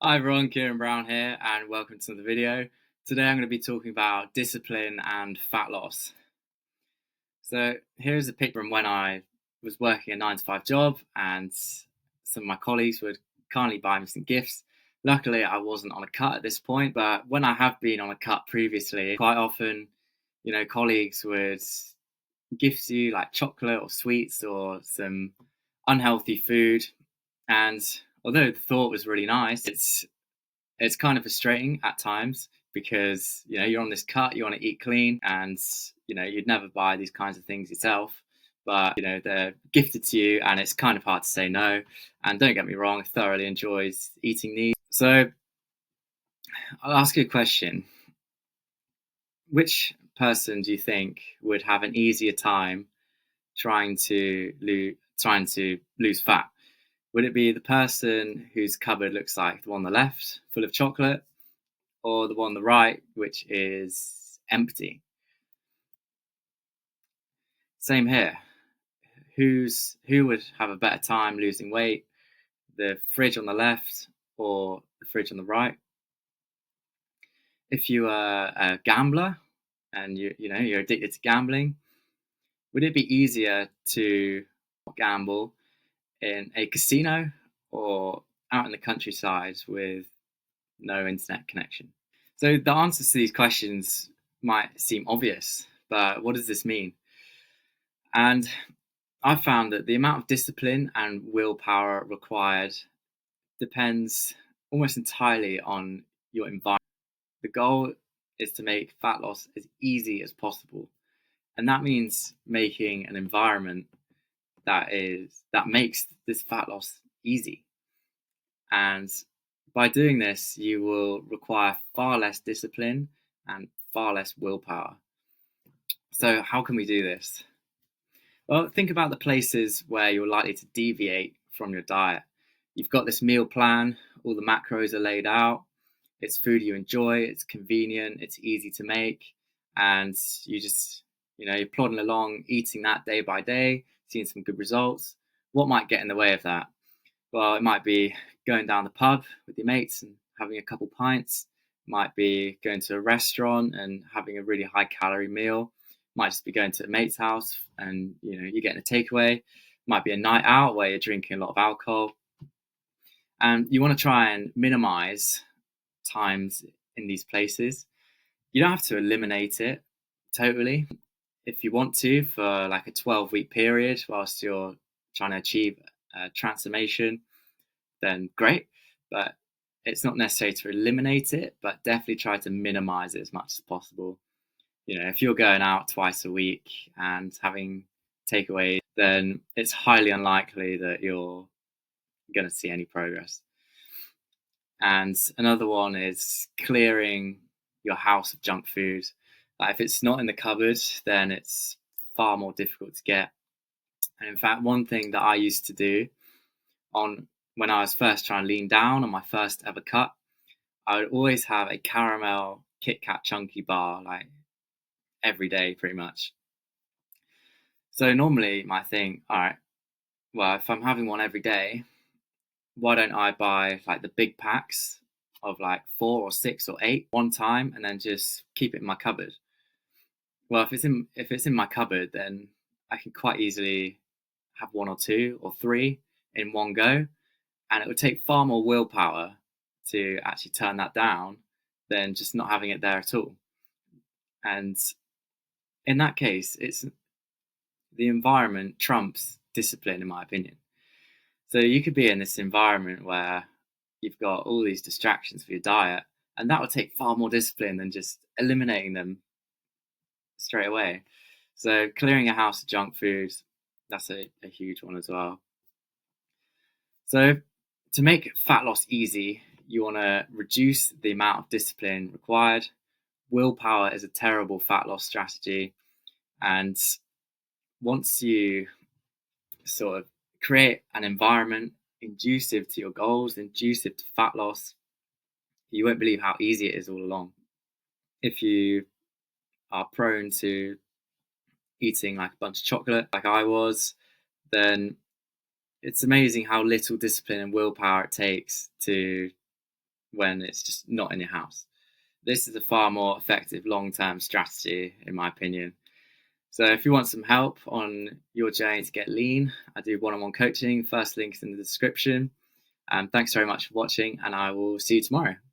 Hi everyone, Kieran Brown here, and welcome to the video. Today I'm going to be talking about discipline and fat loss. So here's a picture from when I was working a 9 to 5 job, and some of my colleagues would kindly buy me some gifts. Luckily, I wasn't on a cut at this point, but when I have been on a cut previously, quite often, colleagues would gift you like chocolate or sweets or some unhealthy food. And although the thought was really nice, it's kind of frustrating at times because you're on this cut, you want to eat clean, and you'd never buy these kinds of things yourself, but they're gifted to you, and it's kind of hard to say no. And don't get me wrong, I thoroughly enjoys eating these. So I'll ask you a question: which person do you think would have an easier time trying to lose fat? Would it be the person whose cupboard looks like the one on the left, full of chocolate, or the one on the right, which is empty? Same here. Who would have a better time losing weight? The fridge on the left or the fridge on the right? If you are a gambler and you're addicted to gambling, would it be easier to gamble in a casino or out in the countryside with no internet connection? So the answers to these questions might seem obvious, but what does this mean? And I've found that the amount of discipline and willpower required depends almost entirely on your environment. The goal is to make fat loss as easy as possible. And that means making an environment that makes this fat loss easy. And by doing this, you will require far less discipline and far less willpower. So how can we do this? Well, think about the places where you're likely to deviate from your diet. You've got this meal plan, all the macros are laid out, it's food you enjoy, it's convenient, it's easy to make, and you're plodding along, eating that day by day, seeing some good results. What might get in the way of that? Well, it might be going down the pub with your mates and having a couple pints. It might be going to a restaurant and having a really high calorie meal. It might just be going to a mate's house and you're getting a takeaway. It might be a night out where you're drinking a lot of alcohol. And you want to try and minimize times in these places. You don't have to eliminate it totally. If you want to, for like a 12-week period whilst you're trying to achieve a transformation, then great. But it's not necessary to eliminate it, but definitely try to minimize it as much as possible. If you're going out twice a week and having takeaways, then it's highly unlikely that you're going to see any progress. And another one is clearing your house of junk food. Like if it's not in the cupboard, then it's far more difficult to get. And in fact, one thing that I used to do when I was first trying to lean down on my first ever cut, I would always have a caramel Kit Kat chunky bar like every day pretty much. So normally you might think, all right, well, if I'm having one every day, why don't I buy like the big packs of like 4 or 6 or 8 one time and then just keep it in my cupboard? Well, if it's in my cupboard, then I can quite easily have 1 or 2 or 3 in one go, and it would take far more willpower to actually turn that down than just not having it there at all. And in that case, it's the environment trumps discipline, in my opinion. So you could be in this environment where you've got all these distractions for your diet, and that would take far more discipline than just eliminating them straight away. So clearing a house of junk food, that's a huge one as well. So to make fat loss easy, you want to reduce the amount of discipline required. Willpower is a terrible fat loss strategy. And once you sort of create an environment conducive to your goals, conducive to fat loss, you won't believe how easy it is all along. If you are prone to eating like a bunch of chocolate, like I was, then it's amazing how little discipline and willpower it takes to when it's just not in your house. This is a far more effective long-term strategy, in my opinion. So if you want some help on your journey to get lean, I do one-on-one coaching. First link is in the description. Thanks very much for watching, and I will see you tomorrow.